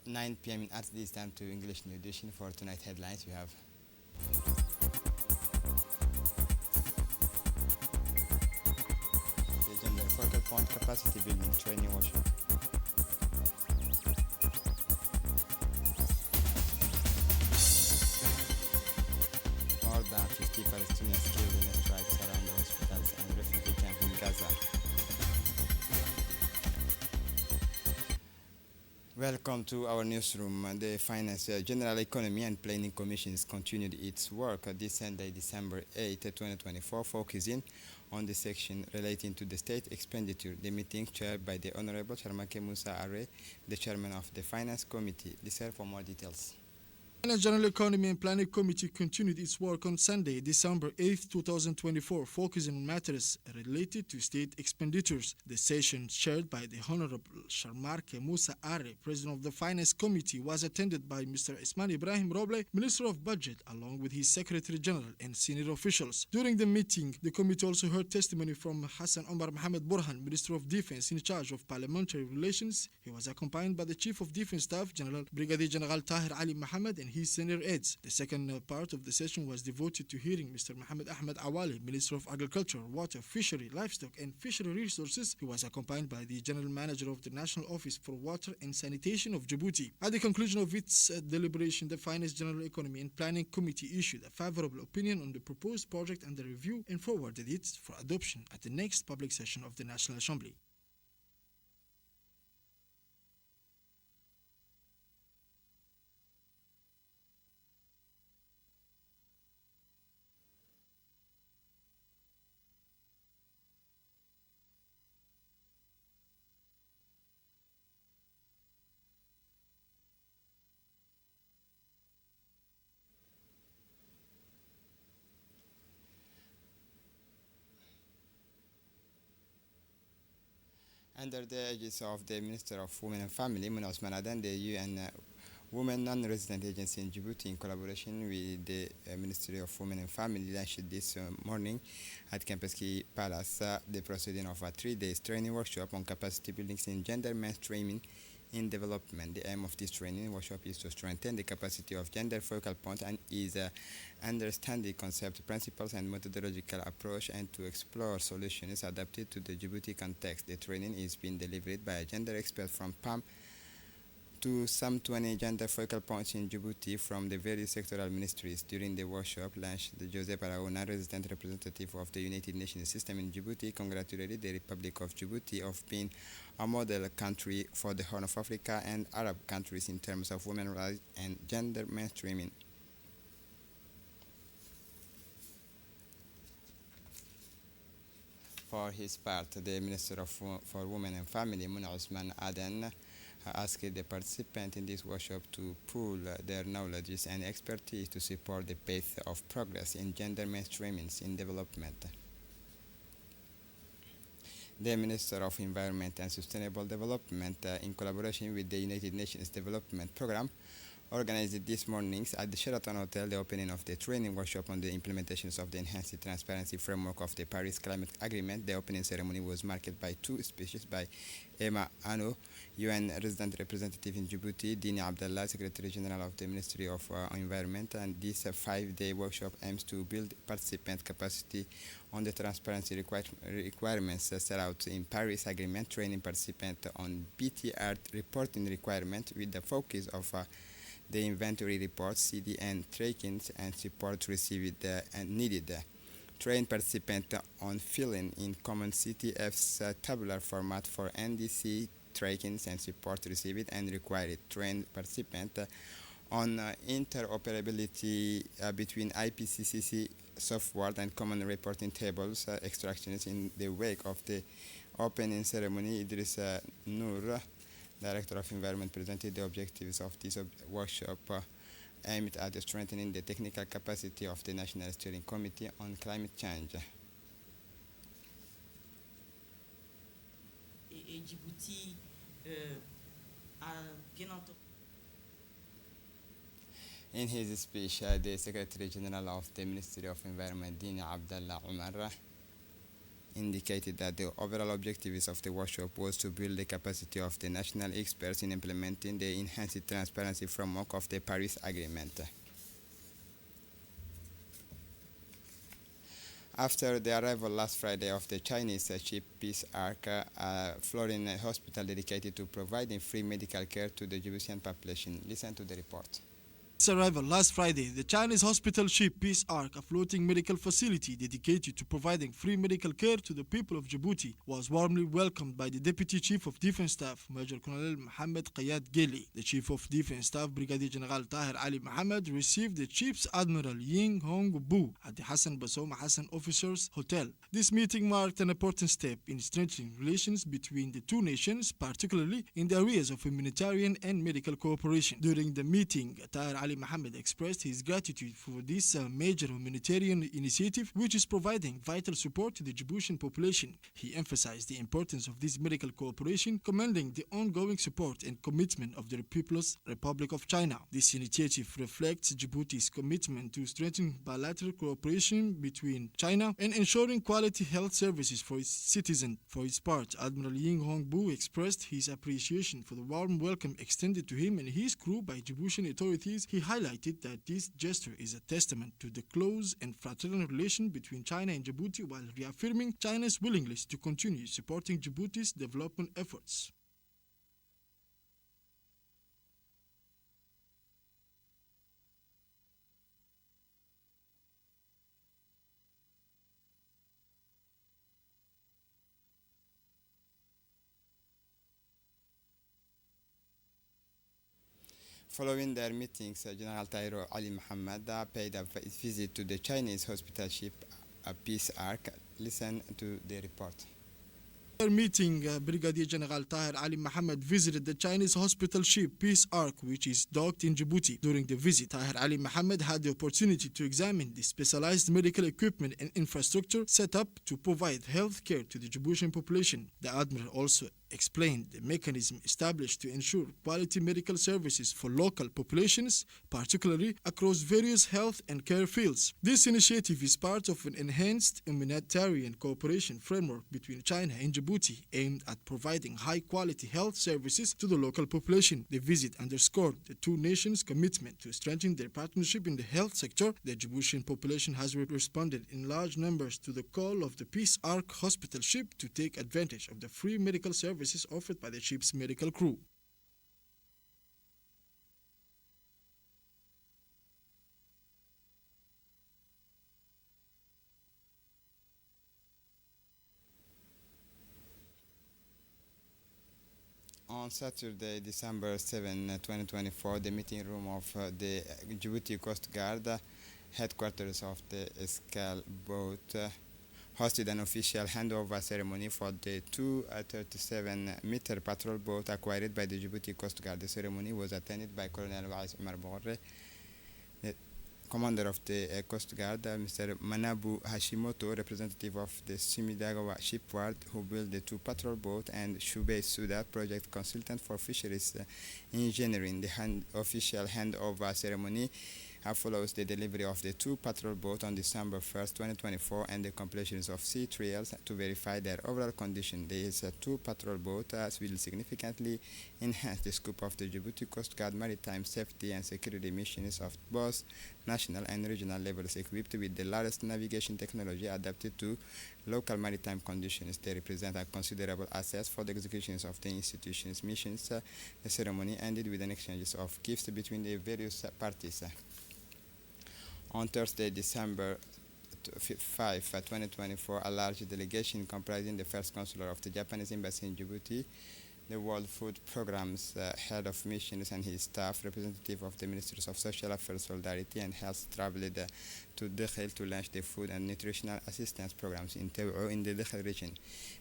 9 p.m. in RTD time to English New Edition. For tonight headlines, we have the gender focal point capacity building training workshop. More than 50 Palestinians killed in strikes around the hospitals and refugee camp in Gaza. Welcome to our newsroom. The Finance, General Economy and Planning Commissions continued its work this Sunday, December 8, 2024, focusing on the section relating to the state expenditure. The meeting chaired by the Honorable Sharmake Musa Are, the chairman of the Finance Committee. Listen for more details. The General Economy and Planning Committee continued its work on Sunday, December 8, 2024, focusing on matters related to state expenditures. The session, chaired by the Honorable Sharmarke Musa Are, President of the Finance Committee, was attended by Mr. Ismail Ibrahim Roble, Minister of Budget, along with his Secretary General and senior officials. During the meeting, the committee also heard testimony from Hassan Omar Mohamed Burhan, Minister of Defense in charge of Parliamentary Relations. He was accompanied by the Chief of Defense Staff, General Brigadier General Tahir Ali Mohammed, and his senior aides. The second part of the session was devoted to hearing Mr. Mohammed Ahmed Awali, Minister of Agriculture, Water, Fishery, Livestock and Fishery Resources. He was accompanied by the General Manager of the National Office for Water and Sanitation of Djibouti. At the conclusion of its deliberation, the Finance, General Economy and Planning Committee issued a favorable opinion on the proposed project under review and forwarded it for adoption at the next public session of the National Assembly. Under the aegis of the Minister of Women and Family, Mona Osman Adan, the UN Women Non-Resident Agency in Djibouti, in collaboration with the Ministry of Women and Family, launched this morning at Campus Key Palace the proceeding of a 3-day training workshop on capacity buildings in gender mainstreaming in development. The aim of this training workshop is to strengthen the capacity of gender focal point and is understand the concept, principles, and methodological approach, and to explore solutions adapted to the Djibouti context. The training is being delivered by a gender expert from PAM to some 20 gender focal points in Djibouti from the various sectoral ministries. During the workshop, launched the Joseph Arauna, resident representative of the United Nations system in Djibouti, congratulated the Republic of Djibouti of being a model country for the Horn of Africa and Arab countries in terms of women's rights and gender mainstreaming. For his part, the Minister for Women and Family, Mona Osman Aden, asked the participants in this workshop to pool their knowledge and expertise to support the path of progress in gender mainstreaming in development. The Minister of Environment and Sustainable Development, in collaboration with the United Nations Development Programme, organized this morning at the Sheraton Hotel the opening of the training workshop on the implementations of the enhanced transparency framework of the Paris Climate Agreement. The opening ceremony was marked by two speeches by Emma Ano, UN resident representative in Djibouti, Dini Abdallah, Secretary General of the Ministry of Environment, and this 5-day workshop aims to build participant capacity on the transparency requirements set out in Paris Agreement, training participants on BTR reporting requirement with the focus of the inventory reports, CDN trackings, and support received and needed. Train participants on filling in common CTF's tabular format for NDC trackings and support received and required. Train participants on interoperability between IPCC software and common reporting tables extractions. In the wake of the opening ceremony, Idris Noor, Director of Environment, presented the objectives of this workshop aimed at strengthening the technical capacity of the National Steering Committee on Climate Change. Et Djibouti a bien entendu. In his speech, the Secretary General of the Ministry of Environment, Dini Abdallah Umar, indicated that the overall objectives of the workshop was to build the capacity of the national experts in implementing the enhanced transparency framework of the Paris Agreement. After the arrival last Friday of the Chinese ship Peace Ark, a Florin hospital dedicated to providing free medical care to the Djiboutian population. Listen to the report. Its arrival last Friday, the Chinese hospital ship Peace Ark, a floating medical facility dedicated to providing free medical care to the people of Djibouti, was warmly welcomed by the Deputy Chief of Defense Staff, Major Colonel Mohammed Qayad Geli. The Chief of Defense Staff, Brigadier General Tahir Ali Mohammed, received the Chief's Admiral Ying Hong Bu at the Hassan Bassouma Hassan Officers Hotel. This meeting marked an important step in strengthening relations between the two nations, particularly in the areas of humanitarian and medical cooperation. During the meeting, Tahir Ali Mohammed expressed his gratitude for this major humanitarian initiative, which is providing vital support to the Djiboutian population. He emphasized the importance of this medical cooperation, commending the ongoing support and commitment of the People's Republic of China. This initiative reflects Djibouti's commitment to strengthen bilateral cooperation between China and ensuring quality health services for its citizens. For his part, Admiral Ying Hongbu expressed his appreciation for the warm welcome extended to him and his crew by Djiboutian authorities. He highlighted that this gesture is a testament to the close and fraternal relation between China and Djibouti, while reaffirming China's willingness to continue supporting Djibouti's development efforts. Following their meetings, General Tahir Ali Mohammed paid a visit to the Chinese hospital ship Peace Ark. Listen to the report. After meeting, Brigadier General Tahir Ali Mohammed visited the Chinese hospital ship Peace Ark, which is docked in Djibouti. During the visit, Tahir Ali Mohammed had the opportunity to examine the specialized medical equipment and infrastructure set up to provide health care to the Djiboutian population. The Admiral also explained the mechanism established to ensure quality medical services for local populations, particularly across various health and care fields. This initiative is part of an enhanced humanitarian cooperation framework between China and Djibouti aimed at providing high-quality health services to the local population. The visit underscored the two nations' commitment to strengthen their partnership in the health sector. The Djiboutian population has responded in large numbers to the call of the Peace Ark hospital ship to take advantage of the free medical services offered by the ship's medical crew. On Saturday, December 7, 2024, the meeting room of the Djibouti Coast Guard, headquarters of the Escal boat, hosted an official handover ceremony for the 237-meter patrol boat acquired by the Djibouti Coast Guard. The ceremony was attended by Colonel Wais Omar Bogore, the commander of the Coast Guard, Mr. Manabu Hashimoto, representative of the Sumidagawa shipyard who built the two patrol boats, and Shubei Suda, project consultant for fisheries engineering. The official handover ceremony follows the delivery of the two patrol boats on December 1st, 2024, and the completion of sea trials to verify their overall condition. These two patrol boats will significantly enhance the scope of the Djibouti Coast Guard maritime safety and security missions of both national and regional levels, equipped with the latest navigation technology adapted to local maritime conditions. They represent a considerable asset for the executions of the institution's missions. The ceremony ended with an exchange of gifts between the various parties. On Thursday, December 5, 2024, a large delegation comprising the first consular of the Japanese embassy in Djibouti, the World Food Programme's head of missions and his staff, representative of the Ministries of Social Affairs, Solidarity and Health, traveled to Dakhel to launch the food and nutritional assistance programs in Tew'o in the Dakhel region.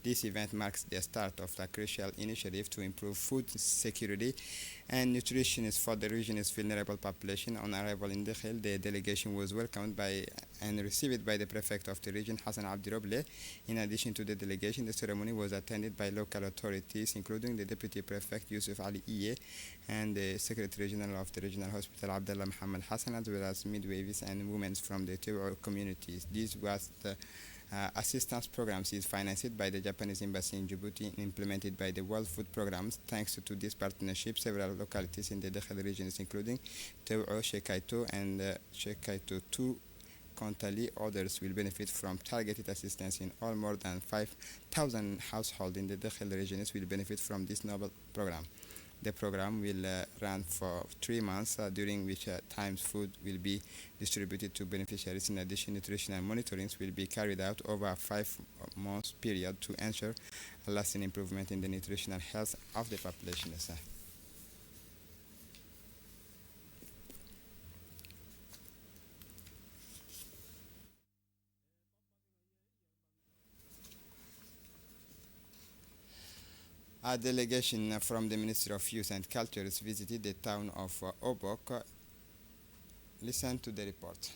This event marks the start of a crucial initiative to improve food security and nutrition for the region's vulnerable population. On arrival in Dakhel, the delegation was welcomed by and received by the prefect of the region, Hassan Abdi Roble. In addition to the delegation, the ceremony was attended by local authorities, including the deputy prefect, Yusuf Ali Iye, and the secretary general of the regional hospital, Abdullah Muhammad Hassan, as well as midwives and women from the Tew'o communities. This was Assistance programs is financed by the Japanese Embassy in Djibouti and implemented by the World Food Programs. Thanks to this partnership, several localities in the Dakhel regions, including Teu'o, Shekaito, and Shekaito 2, Kontali, others will benefit from targeted assistance in all. More than 5,000 households in the Dakhel regions will benefit from this novel program. The program will run for 3 months, during which times food will be distributed to beneficiaries. In addition, nutritional monitoring will be carried out over a 5-month period to ensure a lasting improvement in the nutritional health of the population. A delegation from the Ministry of Youth and Culture visited the town of Obok. Listen to the report.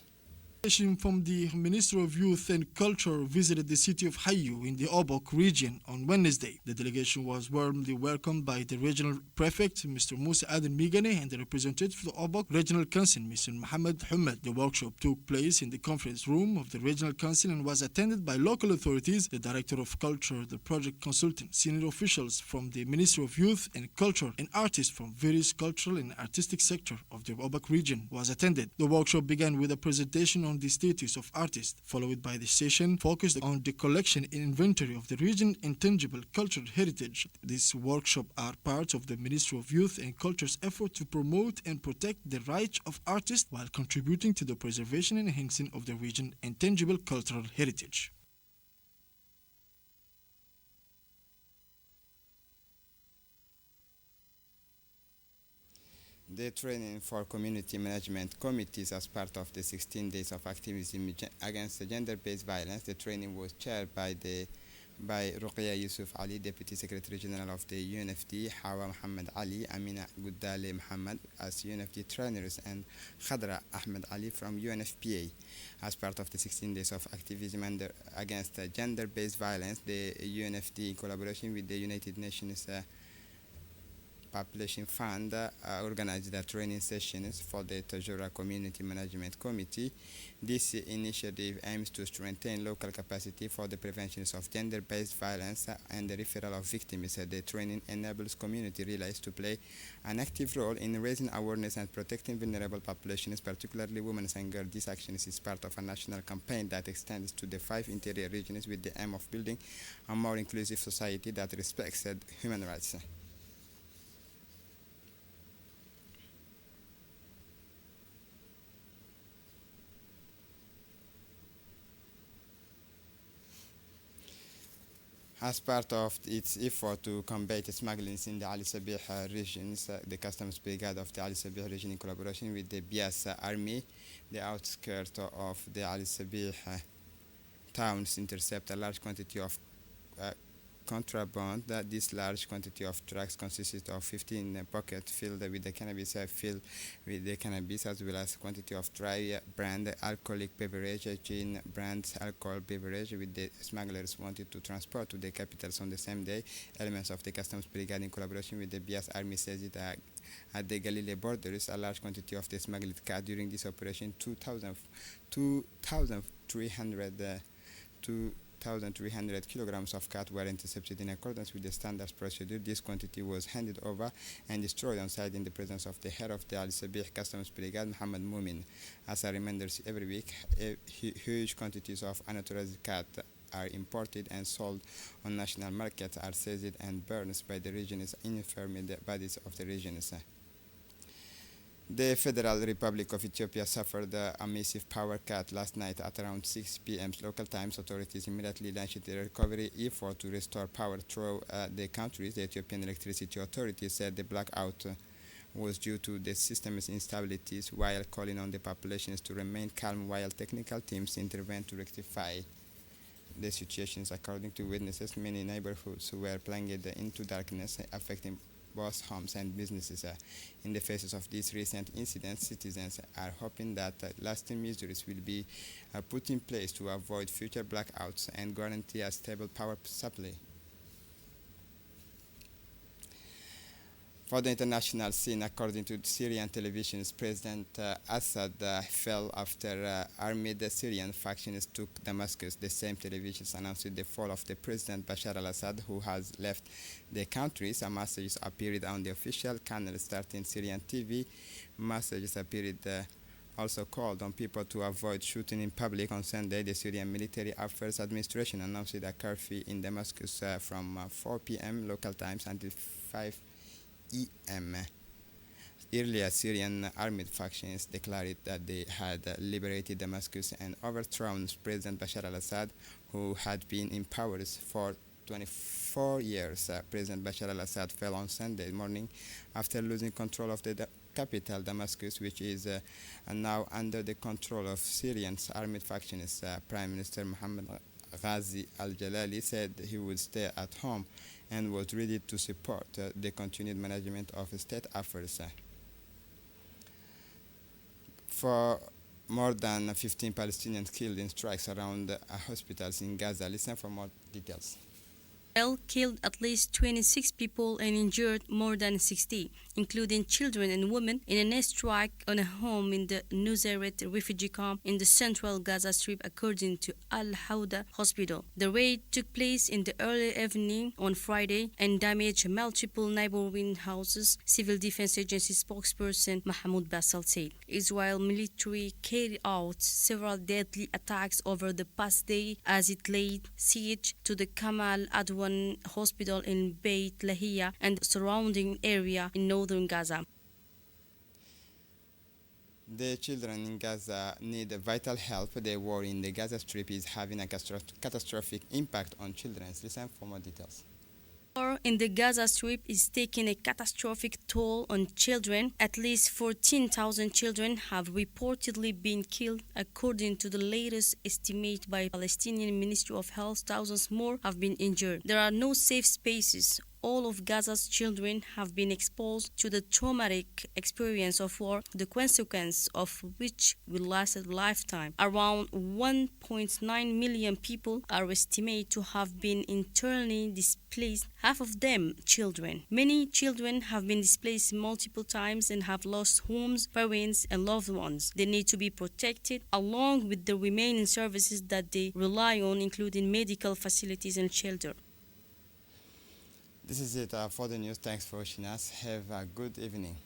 Delegation from the Ministry of Youth and Culture visited the city of Hayu in the Obok region on Wednesday. The delegation was warmly welcomed by the regional prefect, Mr. Musa Aden Migane, and the representative of the Obok Regional Council, Mr. Mohammed Humed. The workshop took place in the conference room of the Regional Council and was attended by local authorities, the Director of Culture, the project consultant, senior officials from the Ministry of Youth and Culture, and artists from various cultural and artistic sector of the Obok region was attended. The workshop began with a presentation on the status of artists, followed by the session focused on the collection and inventory of the region's intangible cultural heritage. These workshops are part of the Ministry of Youth and Culture's effort to promote and protect the rights of artists while contributing to the preservation and enhancing of the region's intangible cultural heritage. The training for community management committees as part of the 16 days of activism against gender-based violence. The training was chaired by Ruqya Yusuf Ali, Deputy Secretary General of the UNFD, Hawa Muhammad Ali, Amina Guddale Muhammad as UNFD trainers, and Khadra Ahmed Ali from UNFPA. As part of the 16 days of activism against gender-based violence, the UNFD, in collaboration with the United Nations Population Fund, organized the training sessions for the Tajura Community Management Committee. This initiative aims to strengthen local capacity for the prevention of gender-based violence and the referral of victims. The training enables community relays to play an active role in raising awareness and protecting vulnerable populations, particularly women and girls. This action is part of a national campaign that extends to the 5 interior regions with the aim of building a more inclusive society that respects human rights. As part of its effort to combat smuggling in the Ali Sabih regions, the Customs Brigade of the Ali Sabih region, in collaboration with the Bias Army, the outskirts of the Ali Sabih towns, intercept a large quantity of contraband. This large quantity of drugs consisted of 15 pockets filled with the cannabis, as well as quantity of dry brand alcoholic beverage, gin brand alcohol beverage, with the smugglers wanted to transport to the capitals on the same day. Elements of the Customs Brigade, in collaboration with the Bias Army, says it at the Galilee borders, a large quantity of the smuggled cat. During this operation, 2,300 kilograms of cat were intercepted in accordance with the standard procedure. This quantity was handed over and destroyed on site in the presence of the head of the Al Sabih Customs Brigade, Muhammad Mumin. As a reminder, every week, huge quantities of unauthorized cat are imported and sold on national markets, are seized and burned by the region's infirm bodies of the regions. The Federal Republic of Ethiopia suffered a massive power cut last night at around 6 p.m. local times. Authorities immediately launched a recovery effort to restore power through the country. The Ethiopian Electricity Authority said the blackout was due to the system's instabilities, while calling on the populations to remain calm while technical teams intervened to rectify the situations. According to witnesses, many neighborhoods were plunged into darkness, affecting both homes and businesses. In the faces of these recent incidents, citizens are hoping that lasting measures will be put in place to avoid future blackouts and guarantee a stable power supply. For the international scene, according to Syrian television, President Assad fell after armed Syrian factions took Damascus. The same television announced the fall of the President Bashar al-Assad, who has left the country. Some messages appeared on the official channel starting Syrian TV. Messages appeared also called on people to avoid shooting in public. On Sunday, the Syrian Military Affairs Administration announced a curfew in Damascus from 4 p.m. local times until 5 e.m. Earlier, Syrian armed factions declared that they had liberated Damascus and overthrown President Bashar al-Assad, who had been in power for 24 years. President Bashar al-Assad fell on Sunday morning after losing control of the capital, Damascus, which is now under the control of Syrian armed factions. Prime Minister Mohammed Ghazi al-Jalali said he would stay at home and was ready to support the continued management of state affairs. For more than 15 Palestinians killed in strikes around hospitals in Gaza. Listen for more details. Israel killed at least 26 people and injured more than 60, including children and women, in a strike on a home in the Nusayrat refugee camp in the central Gaza Strip, according to Al-Hawda Hospital. The raid took place in the early evening on Friday and damaged multiple neighboring houses, Civil Defense Agency spokesperson Mahmoud Basal said. Israel military carried out several deadly attacks over the past day as it laid siege to the Kamal Adwan hospital in Beit Lahia and surrounding area in northern Gaza. The children in Gaza need vital help. The war in the Gaza Strip is having a catastrophic impact on children. Listen for more details. War in the Gaza Strip is taking a catastrophic toll on children. At least 14,000 children have reportedly been killed, according to the latest estimate by Palestinian Ministry of Health. Thousands more have been injured. There are no safe spaces. All of Gaza's children have been exposed to the traumatic experience of war, the consequence of which will last a lifetime. Around 1.9 million people are estimated to have been internally displaced, half of them children. Many children have been displaced multiple times and have lost homes, parents, and loved ones. They need to be protected, along with the remaining services that they rely on, including medical facilities and shelter. This is it for the news. Thanks for watching us. Have a good evening.